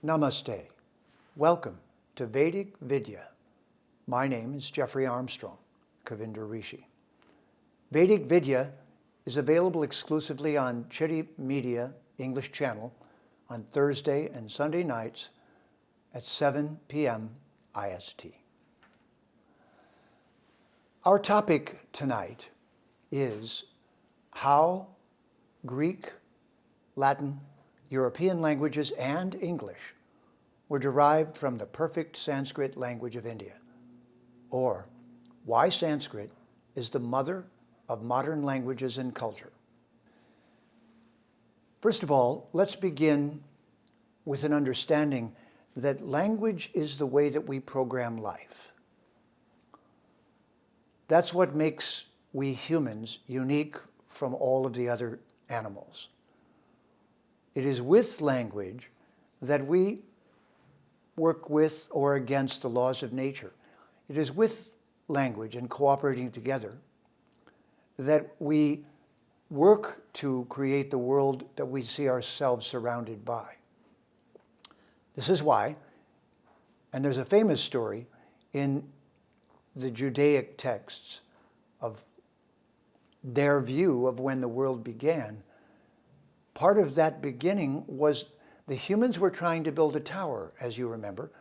Namaste. Welcome to Vedic Vidya. My name is Jeffrey Armstrong, Kavinder Rishi. Vedic Vidya is available exclusively on Citti Media English channel on Thursday and Sunday nights at 7 p.m. IST. Our topic tonight is how Greek, Latin, European languages, and English were derived from the perfect Sanskrit language of India, or why Sanskrit is the mother of modern languages and culture. First of all, let's begin with an understanding that language is the way that we program life. That's what makes we humans unique from all of the other animals. It is with language that we work with or against the laws of nature. It is with language and cooperating together that we work to create the world that we see ourselves surrounded by. This is why, and there's a famous story in the Judaic texts of their view of when the world began. Part of that beginning was the humans were trying to build a tower, as you remember,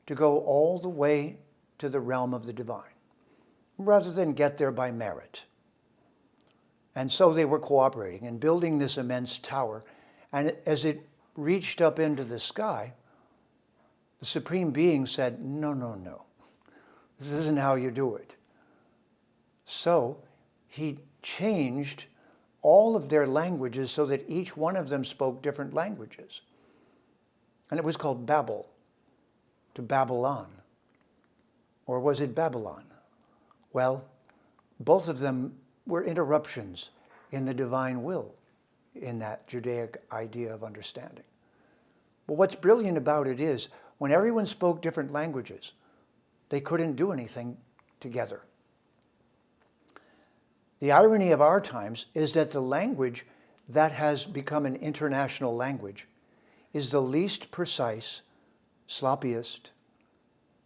to go all the way to the realm of the divine, rather than get there by merit. And so they were cooperating and building this immense tower. And as it reached up into the sky, the Supreme Being said, no, no, no. This isn't how you do it. So he changed all of their languages so that each one of them spoke different languages. And it was called Babel, to Babylon. Or was it Babylon? Well, both of them were interruptions in the divine will, in that Judaic idea of understanding. But what's brilliant about it is, when everyone spoke different languages, they couldn't do anything together. The irony of our times is that the language that has become an international language is the least precise, sloppiest,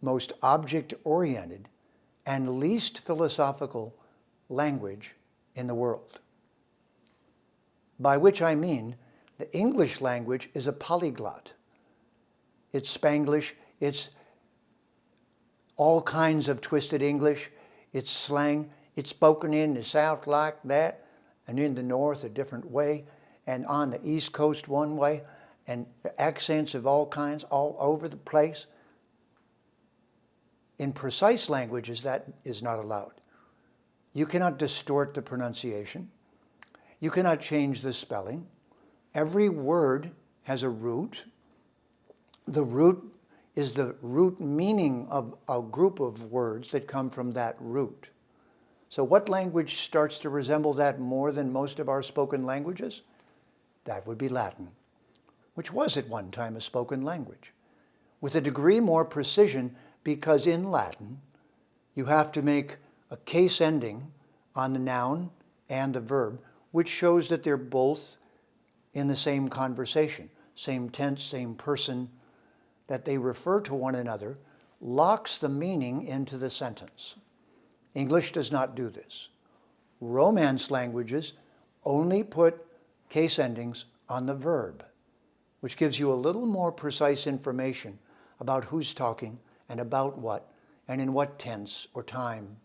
most object-oriented, and least philosophical language in the world. By which I mean the English language is a polyglot. It's Spanglish, it's all kinds of twisted English, it's slang. It's spoken in the South like that, and in the North a different way, and on the East Coast one way, and accents of all kinds all over the place. In precise languages, that is not allowed. You cannot distort the pronunciation. You cannot change the spelling. Every word has a root. The root is the root meaning of a group of words that come from that root. So what language starts to resemble that more than most of our spoken languages? That would be Latin, which was at one time a spoken language, with a degree more precision, because in Latin you have to make a case ending on the noun and the verb, which shows that they're both in the same conversation, same tense, same person, that they refer to one another, locks the meaning into the sentence. English does not do this. Romance languages only put case endings on the verb, which gives you a little more precise information about who's talking and about what and in what tense or time.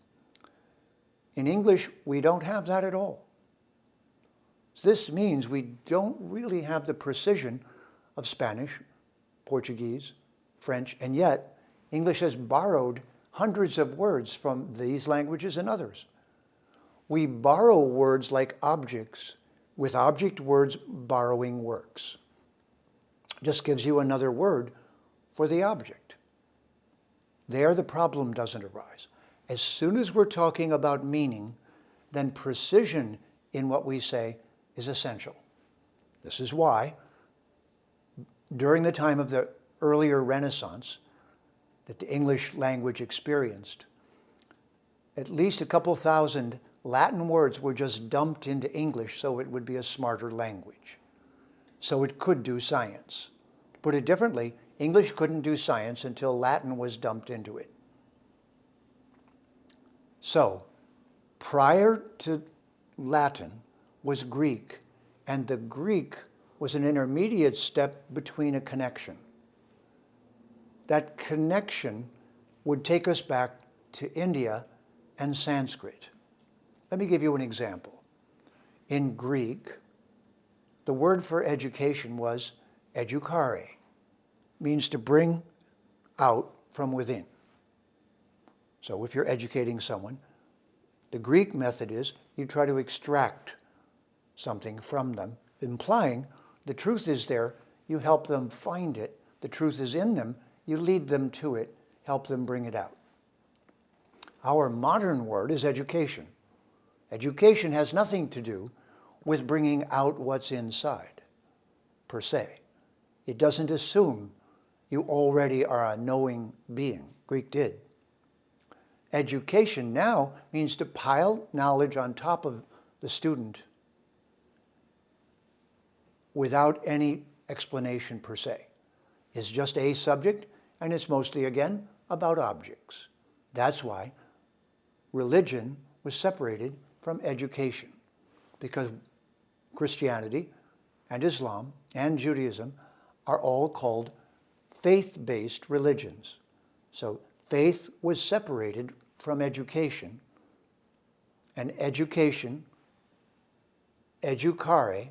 In English, we don't have that at all. This means we don't really have the precision of Spanish, Portuguese, French, and yet English has borrowed hundreds of words from these languages and others. We borrow words like objects, with object words borrowing works. Just gives you another word for the object. There the problem doesn't arise. As soon as we're talking about meaning, then precision in what we say is essential. This is why, during the time of the earlier Renaissance, that the English language experienced, at least a couple thousand Latin words were just dumped into English so it would be a smarter language, so it could do science. To put it differently, English couldn't do science until Latin was dumped into it. So, prior to Latin was Greek, and the Greek was an intermediate step between a connection. That connection would take us back to India and Sanskrit. Let me give you an example. In Greek, the word for education was educare, means to bring out from within. So if you're educating someone, the Greek method is you try to extract something from them, implying the truth is there, you help them find it, the truth is in them, you lead them to it, help them bring it out. Our modern word is education. Education has nothing to do with bringing out what's inside, per se. It doesn't assume you already are a knowing being. Greek did. Education now means to pile knowledge on top of the student without any explanation per se. It's just a subject, and it's mostly, again, about objects. That's why religion was separated from education, because Christianity and Islam and Judaism are all called faith-based religions. So faith was separated from education, and education, educare.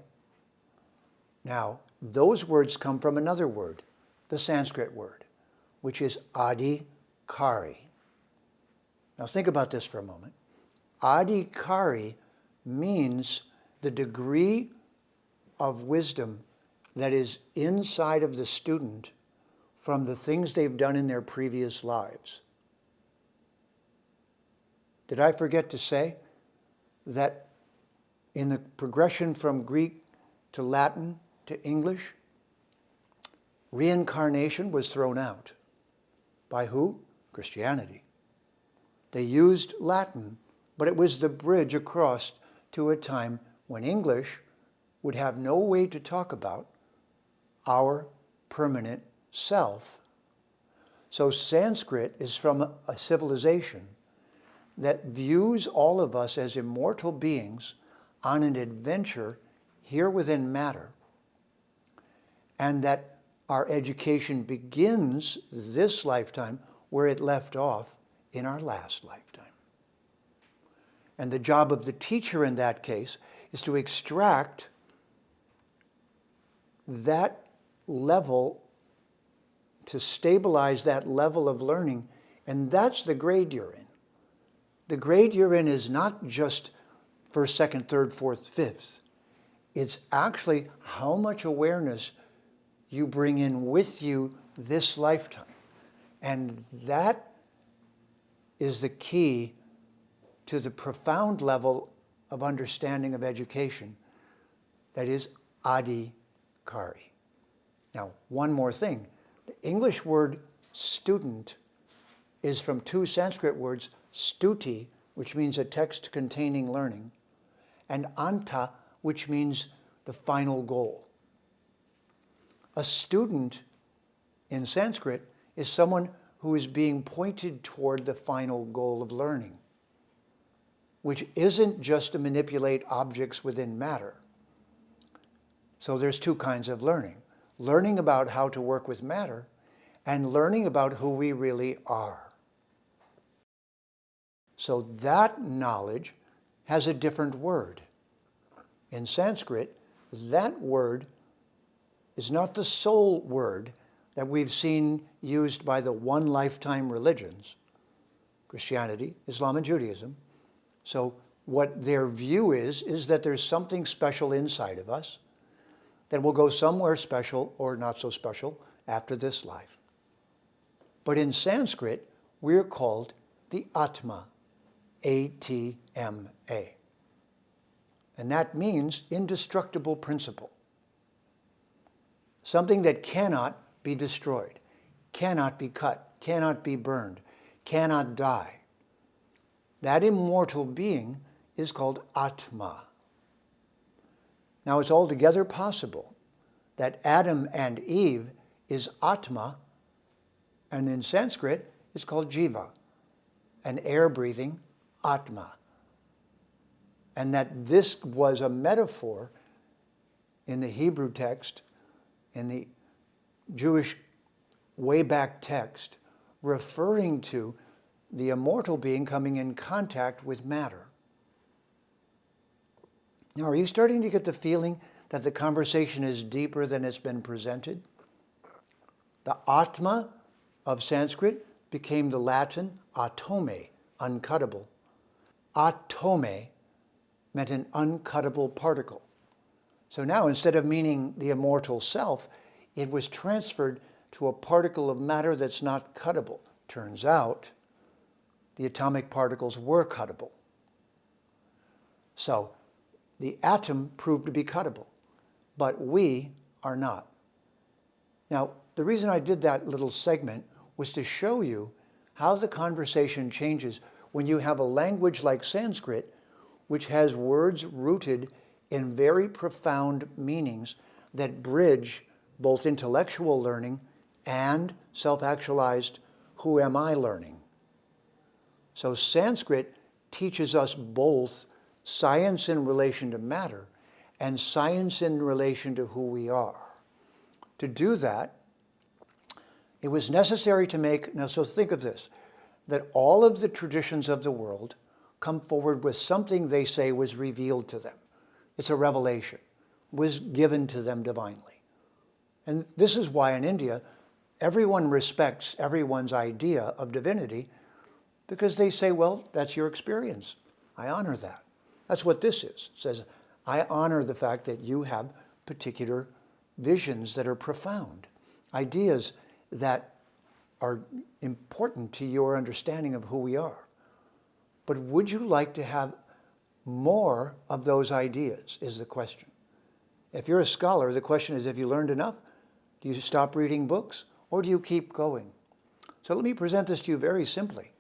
Now, those words come from another word, the Sanskrit word, which is adhikari. Now think about this for a moment. Adhikari means the degree of wisdom that is inside of the student from the things they've done in their previous lives. Did I forget to say that in the progression from Greek to Latin to English, reincarnation was thrown out. By who? Christianity. They used Latin, but it was the bridge across to a time when English would have no way to talk about our permanent self. So Sanskrit is from a civilization that views all of us as immortal beings on an adventure here within matter, and that our education begins this lifetime where it left off in our last lifetime. And the job of the teacher in that case is to extract that level, to stabilize that level of learning, and that's the grade you're in. The grade you're in is not just first, second, third, fourth, fifth. It's actually how much awareness you bring in with you this lifetime. And that is the key to the profound level of understanding of education that is adhikari. Now, one more thing. The English word student is from two Sanskrit words, stuti, which means a text containing learning, and anta, which means the final goal. A student in Sanskrit is someone who is being pointed toward the final goal of learning, which isn't just to manipulate objects within matter. So there's two kinds of learning. Learning about how to work with matter and learning about who we really are. So that knowledge has a different word. In Sanskrit, that word is not the sole word that we've seen used by the one lifetime religions, Christianity, Islam, and Judaism. So what their view is that there's something special inside of us that will go somewhere special or not so special after this life. But in Sanskrit, we're called the Atma, A-T-M-A. And that means indestructible principle. Something that cannot be destroyed, cannot be cut, cannot be burned, cannot die. That immortal being is called Atma. Now it's altogether possible that Adam and Eve is Atma And in Sanskrit, it's called jiva, an air-breathing atma. And that this was a metaphor in the Hebrew text, in the Jewish way back text, referring to the immortal being coming in contact with matter. Now, are you starting to get the feeling that the conversation is deeper than it's been presented? The Atma of Sanskrit became the Latin atome, uncuttable. Atome meant an uncuttable particle. So now, instead of meaning the immortal self, it was transferred to a particle of matter that's not cuttable. Turns out, the atomic particles were cuttable. So, the atom proved to be cuttable, but we are not. Now, the reason I did that little segment was to show you how the conversation changes when you have a language like Sanskrit, which has words rooted in very profound meanings that bridge both intellectual learning and self-actualized who am I learning. So Sanskrit teaches us both science in relation to matter and science in relation to who we are. To do that, it was necessary to make, now so think of this, that all of the traditions of the world come forward with something they say was revealed to them. It's a revelation, was given to them divinely. And this is why in India, everyone respects everyone's idea of divinity because they say, well, that's your experience. I honor that. That's what this is. It says, I honor the fact that you have particular visions that are profound, ideas that are important to your understanding of who we are. But would you like to have more of those ideas, is the question. If you're a scholar, the question is, have you learned enough? Do you stop reading books, or do you keep going? So let me present this to you very simply.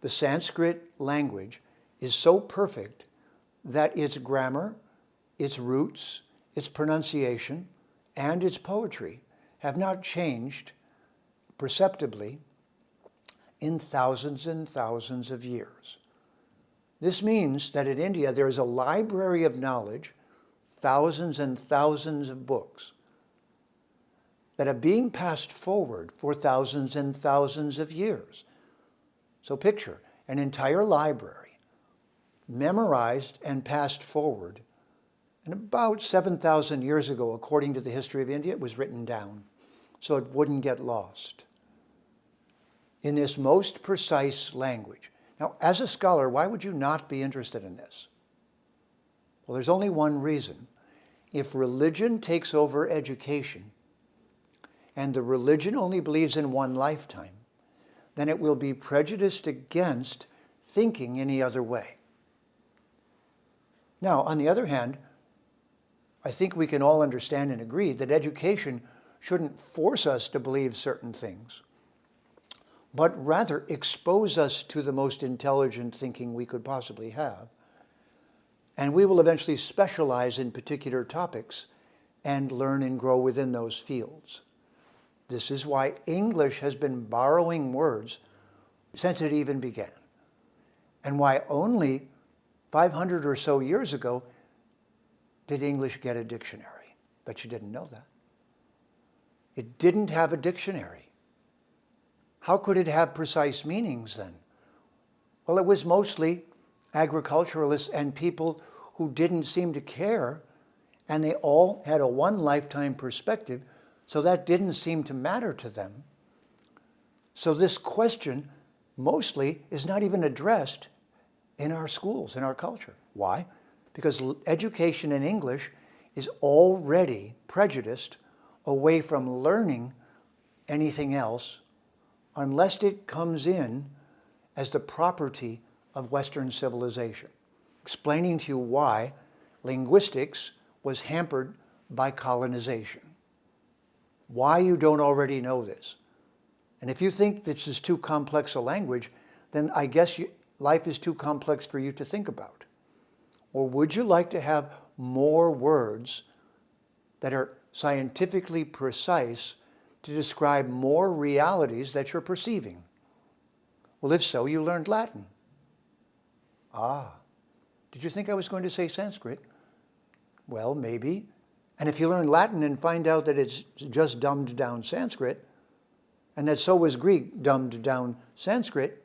The Sanskrit language is so perfect that its grammar, its roots, its pronunciation, and its poetry have not changed perceptibly in thousands and thousands of years. This means that in India there is a library of knowledge, thousands and thousands of books that are being passed forward for thousands and thousands of years. So picture an entire library memorized and passed forward. And about 7,000 years ago, according to the history of India, it was written down so it wouldn't get lost in this most precise language. Now, as a scholar, why would you not be interested in this? Well, there's only one reason. If religion takes over education, and the religion only believes in one lifetime, then it will be prejudiced against thinking any other way. Now, on the other hand, I think we can all understand and agree that education shouldn't force us to believe certain things, but rather expose us to the most intelligent thinking we could possibly have. And we will eventually specialize in particular topics and learn and grow within those fields. This is why English has been borrowing words since it even began, and why only 500 or so years ago did English get a dictionary. Bet you didn't know that. It didn't have a dictionary. How could it have precise meanings then? Well, it was mostly agriculturalists and people who didn't seem to care, and they all had a one lifetime perspective, so that didn't seem to matter to them. So this question mostly is not even addressed in our schools, in our culture. Why? Because education in English is already prejudiced away from learning anything else unless it comes in as the property of Western civilization. Explaining to you why linguistics was hampered by colonization. Why you don't already know this. And if you think this is too complex a language, then I guess life is too complex for you to think about. Or would you like to have more words that are scientifically precise to describe more realities that you're perceiving. Well, if so, you learned Latin. Ah, did you think I was going to say Sanskrit? Well, maybe. And if you learn Latin and find out that it's just dumbed down Sanskrit, and that so was Greek, dumbed down Sanskrit,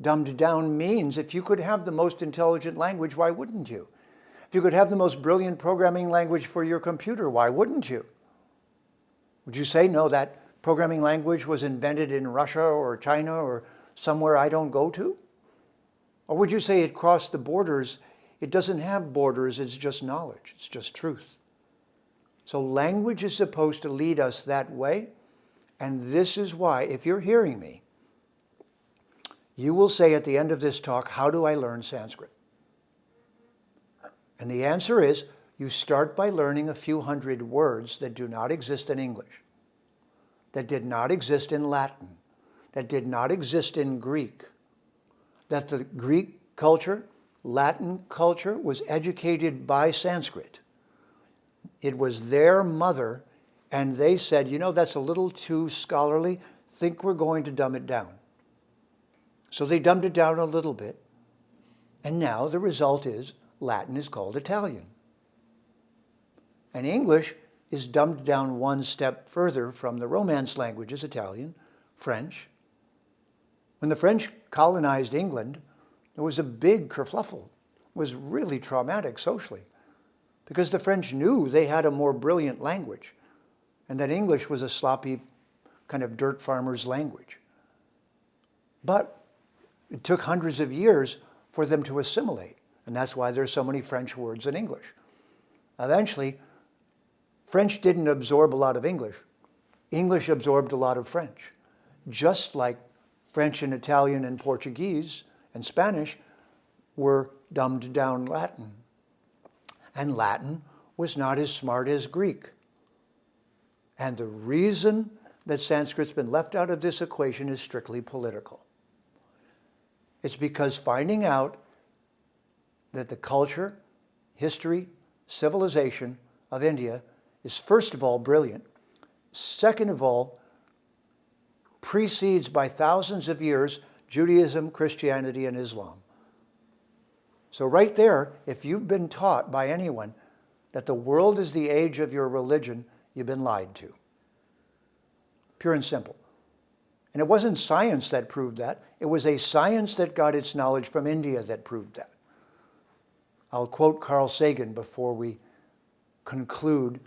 dumbed down means if you could have the most intelligent language, why wouldn't you? If you could have the most brilliant programming language for your computer, why wouldn't you? Would you say, no, that programming language was invented in Russia or China or somewhere I don't go to? Or would you say it crossed the borders? It doesn't have borders, it's just knowledge, it's just truth. So language is supposed to lead us that way, and this is why, if you're hearing me, you will say at the end of this talk, how do I learn Sanskrit? And the answer is, you start by learning a few hundred words that do not exist in English, that did not exist in Latin, that did not exist in Greek, that the Greek culture, Latin culture was educated by Sanskrit. It was their mother, and they said, you know, that's a little too scholarly, think we're going to dumb it down. So they dumbed it down a little bit, and now the result is Latin is called Italian. And English is dumbed down one step further from the Romance languages, Italian, French. When the French colonized England, there was a big kerfluffle. It was really traumatic socially, because the French knew they had a more brilliant language, and that English was a sloppy kind of dirt farmer's language. But it took hundreds of years for them to assimilate, and that's why there's so many French words in English. Eventually, French didn't absorb a lot of English. English absorbed a lot of French, just like French and Italian and Portuguese and Spanish were dumbed down Latin. And Latin was not as smart as Greek. And the reason that Sanskrit's been left out of this equation is strictly political. It's because finding out that the culture, history, civilization of India is first of all brilliant, second of all precedes by thousands of years Judaism, Christianity, and Islam. So right there, if you've been taught by anyone that the world is the age of your religion, you've been lied to. Pure and simple. And it wasn't science that proved that. It was a science that got its knowledge from India that proved that. I'll quote Carl Sagan before we conclude.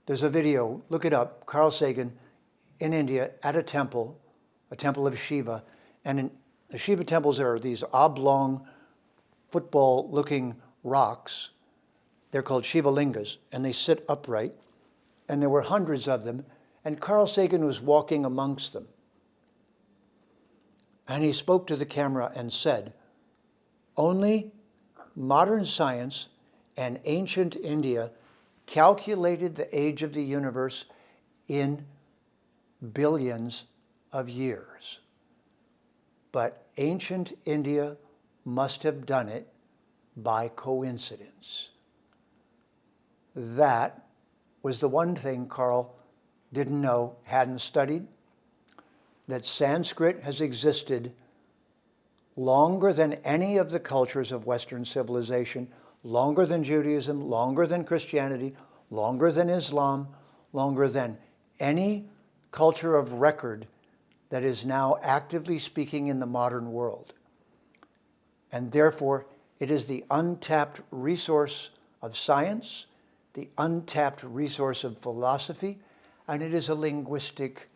There's a video, look it up, Carl Sagan in India at a temple of Shiva. And the Shiva temples are these oblong, football-looking rocks. They're called Shiva lingas, and they sit upright. And there were hundreds of them, and Carl Sagan was walking amongst them. And he spoke to the camera and said, only modern science and ancient India calculated the age of the universe in billions of years. But ancient India must have done it by coincidence. That was the one thing Carl didn't know, hadn't studied, that Sanskrit has existed longer than any of the cultures of Western civilization, longer than Judaism, longer than Christianity, longer than Islam, longer than any culture of record that is now actively speaking in the modern world. And therefore, it is the untapped resource of science, the untapped resource of philosophy, and it is a linguistic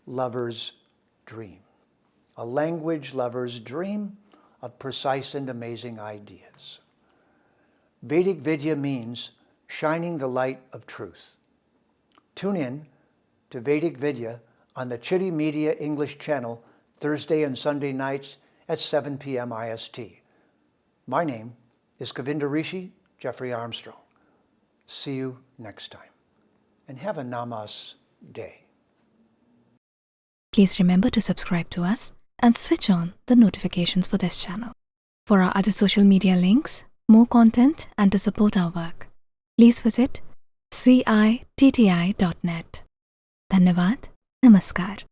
lover's dream. A language lover's dream of precise and amazing ideas. Vedic Vidya means shining the light of truth. Tune in to Vedic Vidya on the Citti Media English channel Thursday and Sunday nights at 7 p.m. IST. My name is Govinda Rishi Jeffrey Armstrong. See you next time, and have a Namas day. Please remember to subscribe to us and switch on the notifications for this channel. For our other social media links, more content, and to support our work, please visit citti.net. धन्यवाद, नमस्कार.